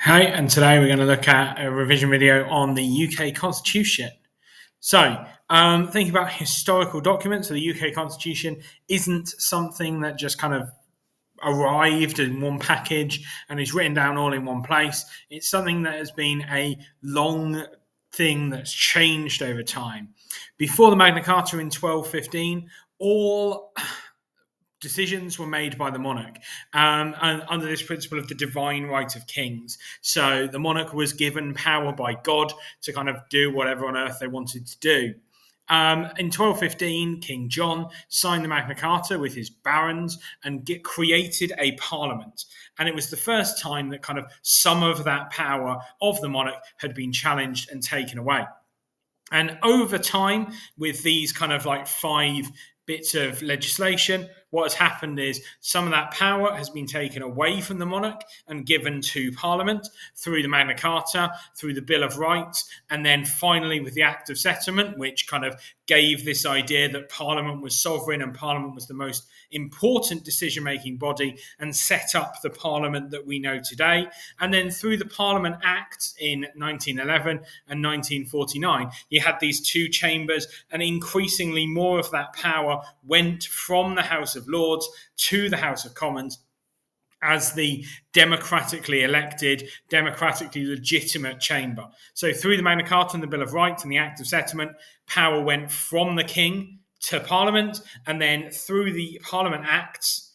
Hi, and today we're going to look at a revision video on the UK Constitution. So, thinking about historical documents, so the UK Constitution isn't something that just kind of arrived in one package and is written down all in one place. It's something that has been a long thing that's changed over time. Before the Magna Carta in 1215, all decisions were made by the monarch, and under this principle of the divine right of kings. So the monarch was given power by God to kind of do whatever on earth they wanted to do. In 1215, King John signed the Magna Carta with his barons and created a parliament. And it was the first time that kind of some of that power of the monarch had been challenged and taken away. And over time, with these kind of like 5 bits of legislation, what has happened is some of that power has been taken away from the monarch and given to Parliament through the Magna Carta, through the Bill of Rights, and then finally with the Act of Settlement, which kind of gave this idea that Parliament was sovereign and Parliament was the most important decision-making body and set up the Parliament that we know today. And then through the Parliament Acts in 1911 and 1949, you had these 2 chambers, and increasingly more of that power went from the House of Lords to the House of Commons as the democratically elected, democratically legitimate chamber. So through the Magna Carta and the Bill of Rights and the Act of Settlement, power went from the king to Parliament, and then through the Parliament Acts,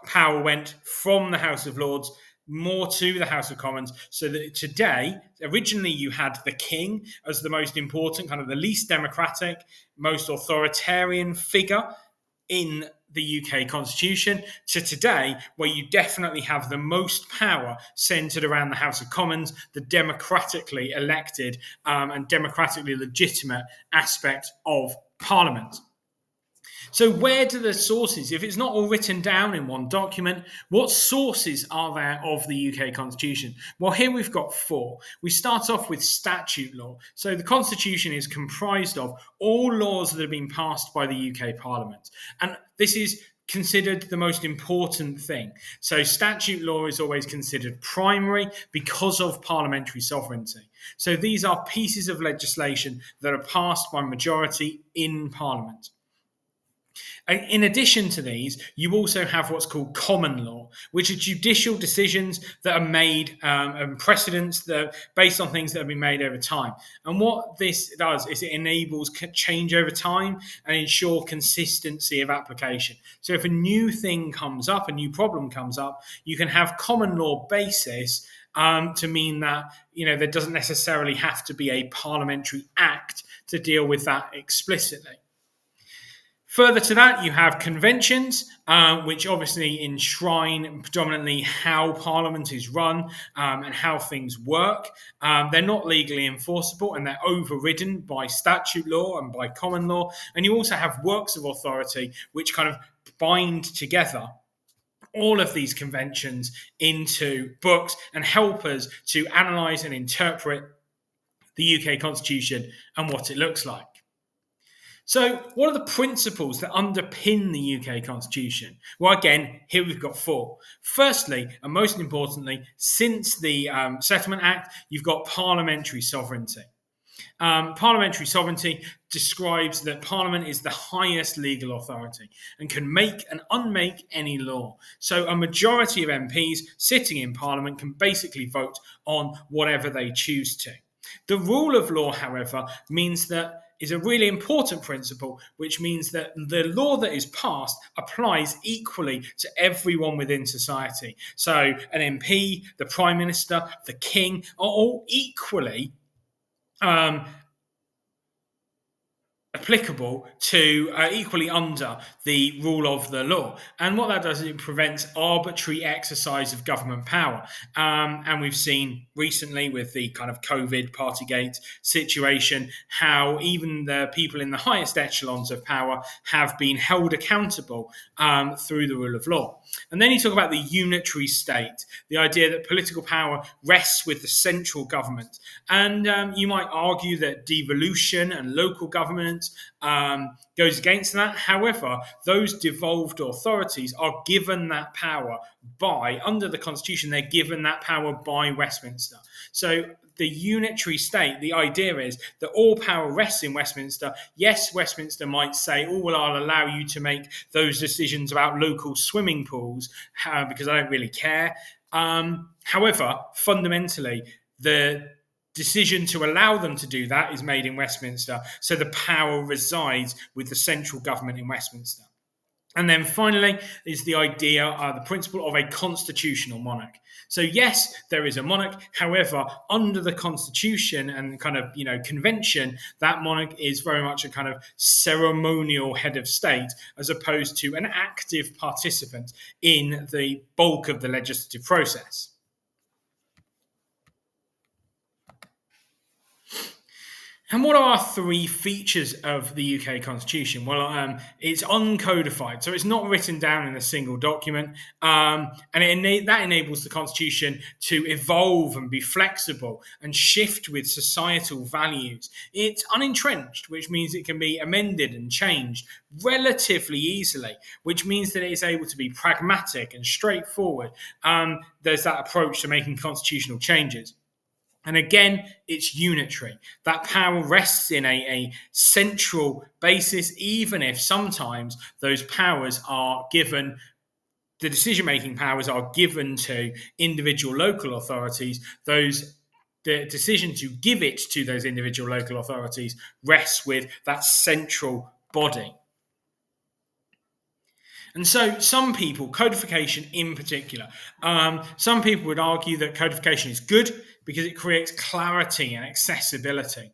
power went from the House of Lords more to the House of Commons, so that today, originally you had the king as the most important, kind of the least democratic, most authoritarian figure in the UK Constitution, to today, where you definitely have the most power centred around the House of Commons, the democratically elected and democratically legitimate aspect of Parliament. So where do the sources, if it's not all written down in one document, what sources are there of the UK Constitution? Well, here we've got 4. We start off with statute law. So the Constitution is comprised of all laws that have been passed by the UK Parliament. And this is considered the most important thing. So statute law is always considered primary because of parliamentary sovereignty. So these are pieces of legislation that are passed by majority in Parliament. In addition to these, you also have what's called common law, which are judicial decisions that are made and precedents that are based on things that have been made over time. And what this does is it enables change over time and ensure consistency of application. So if a new thing comes up, a new problem comes up, you can have common law basis to mean that there doesn't necessarily have to be a parliamentary act to deal with that explicitly. Further to that, you have conventions, which obviously enshrine predominantly how Parliament is run and how things work. They're not legally enforceable, and they're overridden by statute law and by common law. And you also have works of authority, which kind of bind together all of these conventions into books and help us to analyse and interpret the UK Constitution and what it looks like. So, what are the principles that underpin the UK Constitution? Well, again, here we've got 4. Firstly, and most importantly, since the Settlement Act, you've got parliamentary sovereignty. Parliamentary sovereignty describes that Parliament is the highest legal authority and can make and unmake any law. So a majority of MPs sitting in Parliament can basically vote on whatever they choose to. The rule of law, however, means that is a really important principle, which means that the law that is passed applies equally to everyone within society. So an MP, the Prime Minister, the King are all equally applicable to equally under the rule of the law. And what that does is it prevents arbitrary exercise of government power. And we've seen recently with the kind of COVID Partygate situation, how even the people in the highest echelons of power have been held accountable through the rule of law. And then you talk about the unitary state, the idea that political power rests with the central government. And you might argue that devolution and local government governments, goes against that. However, those devolved authorities are given that power under the Constitution, they're given that power by Westminster. So the unitary state, the idea is that all power rests in Westminster. Yes, Westminster might say, oh, well, I'll allow you to make those decisions about local swimming pools because I don't really care. However, fundamentally, the decision to allow them to do that is made in Westminster. So the power resides with the central government in Westminster. And then finally is the idea, the principle of a constitutional monarch. So yes, there is a monarch. However, under the Constitution and kind of, convention, that monarch is very much a kind of ceremonial head of state, as opposed to an active participant in the bulk of the legislative process. And what are three features of the UK Constitution? Well, it's uncodified, so it's not written down in a single document, and that enables the Constitution to evolve and be flexible and shift with societal values. It's unentrenched, which means it can be amended and changed relatively easily, which means that it is able to be pragmatic and straightforward. There's that approach to making constitutional changes. And again, it's unitary. That power rests in a central basis, even if sometimes those powers are given, the decision-making powers are given to individual local authorities. The decision to give it to those individual local authorities rests with that central body. And so some people, codification in particular, some people would argue that codification is good because it creates clarity and accessibility.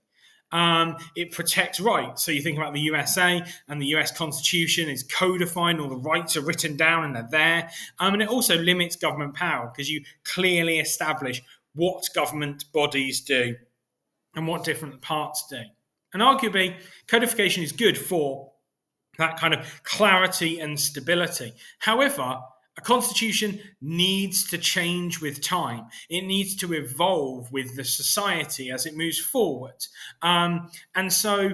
It protects rights. So you think about the USA, and the US Constitution is codified, and all the rights are written down and they're there. And it also limits government power because you clearly establish what government bodies do and what different parts do. And arguably, codification is good for that kind of clarity and stability. However, a constitution needs to change with time. It needs to evolve with the society as it moves forward. And so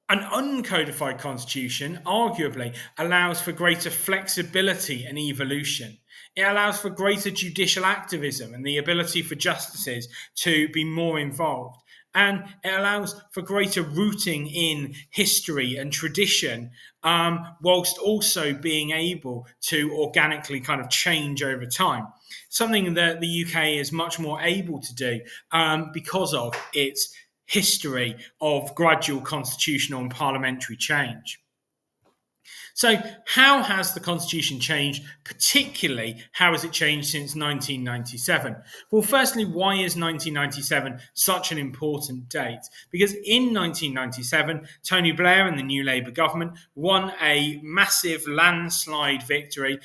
an uncodified constitution arguably allows for greater flexibility and evolution. It allows for greater judicial activism and the ability for justices to be more involved. And it allows for greater rooting in history and tradition, whilst also being able to organically kind of change over time. Something that the UK is much more able to do because of its history of gradual constitutional and parliamentary change. So how has the Constitution changed? Particularly, how has it changed since 1997? Well, firstly, why is 1997 such an important date? Because in 1997, Tony Blair and the new Labour government won a massive landslide victory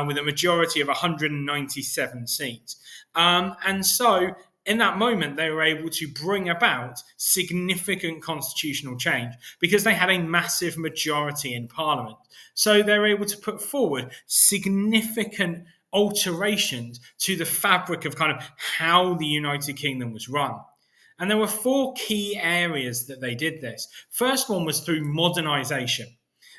with a majority of 197 seats. And so in that moment, they were able to bring about significant constitutional change because they had a massive majority in Parliament. So they were able to put forward significant alterations to the fabric of kind of how the United Kingdom was run. And there were four key areas that they did this. First one was through modernisation.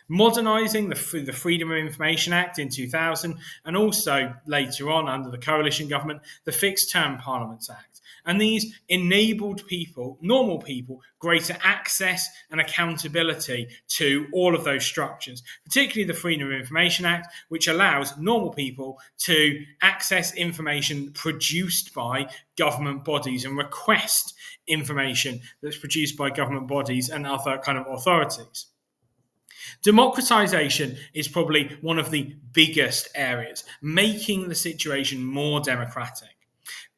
Modernising the Freedom of Information Act in 2000, and also later on under the coalition government, the Fixed Term Parliaments Act. And these enabled people, normal people, greater access and accountability to all of those structures, particularly the Freedom of Information Act, which allows normal people to access information produced by government bodies and request information that's produced by government bodies and other kind of authorities. Democratization is probably one of the biggest areas, making the situation more democratic.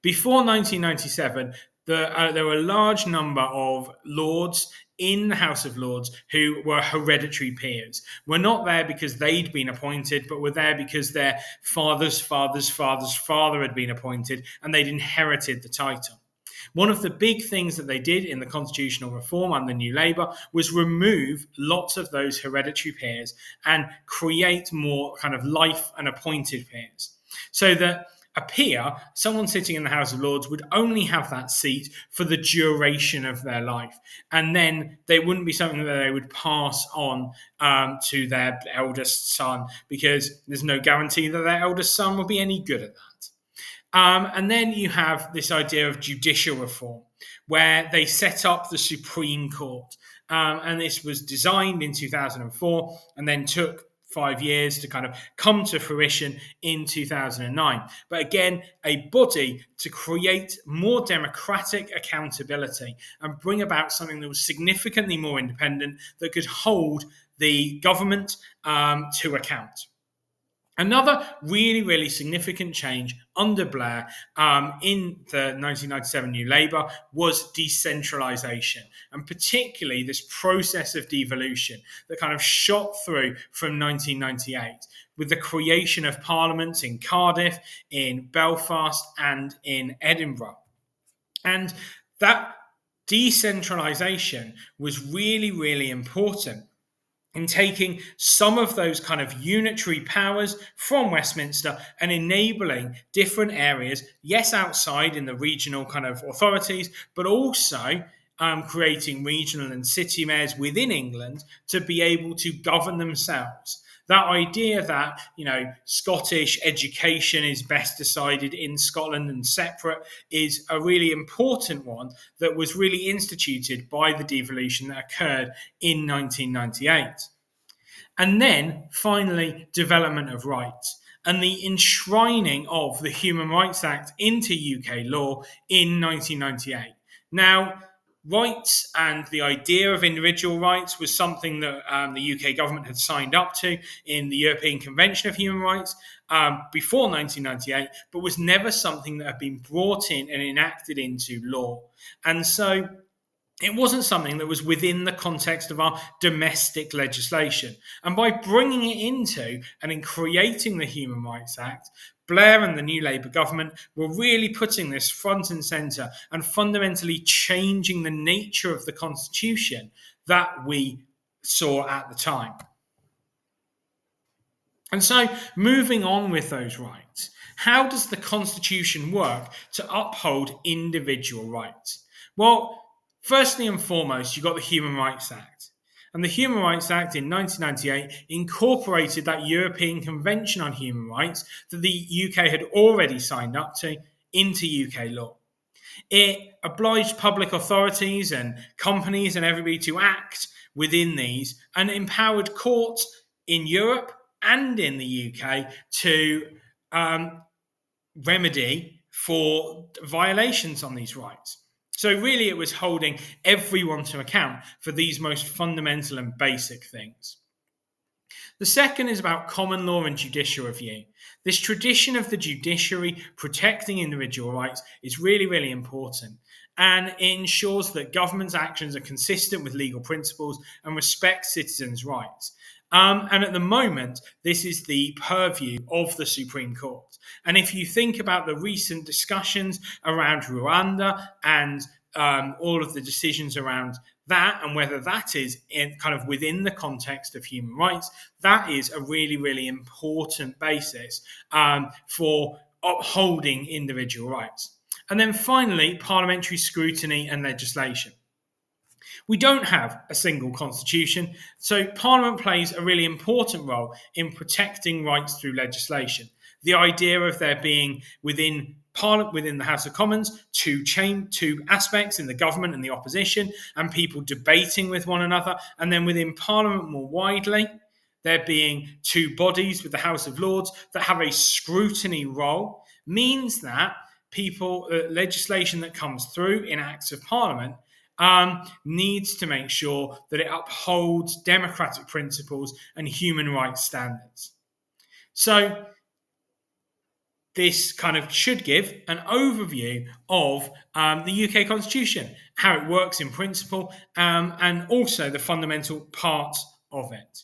Before 1997, there were a large number of lords in the House of Lords who were hereditary peers. Were not there because they'd been appointed, but were there because their father's father's father's father had been appointed and they'd inherited the title. One of the big things that they did in the constitutional reform under New Labour was remove lots of those hereditary peers and create more kind of life and appointed peers. So that a peer, someone sitting in the House of Lords, would only have that seat for the duration of their life. And then they wouldn't be something that they would pass on to their eldest son, because there's no guarantee that their eldest son will be any good at that. And then you have this idea of judicial reform, where they set up the Supreme Court. And this was designed in 2004 and then took 5 years to kind of come to fruition in 2009. But again, a body to create more democratic accountability and bring about something that was significantly more independent, that could hold the government to account. Another really, really significant change under Blair in the 1997 New Labour was decentralisation, and particularly this process of devolution that kind of shot through from 1998 with the creation of parliaments in Cardiff, in Belfast, and in Edinburgh. And that decentralisation was really, really important in taking some of those kind of unitary powers from Westminster and enabling different areas, yes, outside in the regional kind of authorities, but also creating regional and city mayors within England to be able to govern themselves. That idea that, Scottish education is best decided in Scotland and separate is a really important one that was really instituted by the devolution that occurred in 1998. And then, finally, development of rights and the enshrining of the Human Rights Act into UK law in 1998. Now, rights and the idea of individual rights was something that the UK government had signed up to in the European Convention of Human Rights before 1998, but was never something that had been brought in and enacted into law. And so it wasn't something that was within the context of our domestic legislation. And by bringing it into and in creating the Human Rights Act, Blair and the New Labour government were really putting this front and centre and fundamentally changing the nature of the Constitution that we saw at the time. And so, moving on with those rights, how does the Constitution work to uphold individual rights? Well, firstly and foremost, you've got the Human Rights Act. And the Human Rights Act in 1998 incorporated that European Convention on Human Rights that the UK had already signed up to into UK law. It obliged public authorities and companies and everybody to act within these, and empowered courts in Europe and in the UK to remedy for violations on these rights. So really it was holding everyone to account for these most fundamental and basic things. The second is about common law and judicial review. This tradition of the judiciary protecting individual rights is really, really important, and it ensures that government's actions are consistent with legal principles and respect citizens' rights. And at the moment, this is the purview of the Supreme Court. And if you think about the recent discussions around Rwanda and all of the decisions around that, and whether that is in kind of within the context of human rights, that is a really, really important basis for upholding individual rights. And then finally, parliamentary scrutiny and legislation. We don't have a single constitution, so Parliament plays a really important role in protecting rights through legislation. The idea of there being within Parliament, within the House of Commons, two aspects in the government and the opposition, and people debating with one another, and then within Parliament more widely, there being two bodies with the House of Lords that have a scrutiny role, means that legislation that comes through in Acts of Parliament needs to make sure that it upholds democratic principles and human rights standards. So this kind of should give an overview of the UK Constitution, how it works in principle, and also the fundamental parts of it.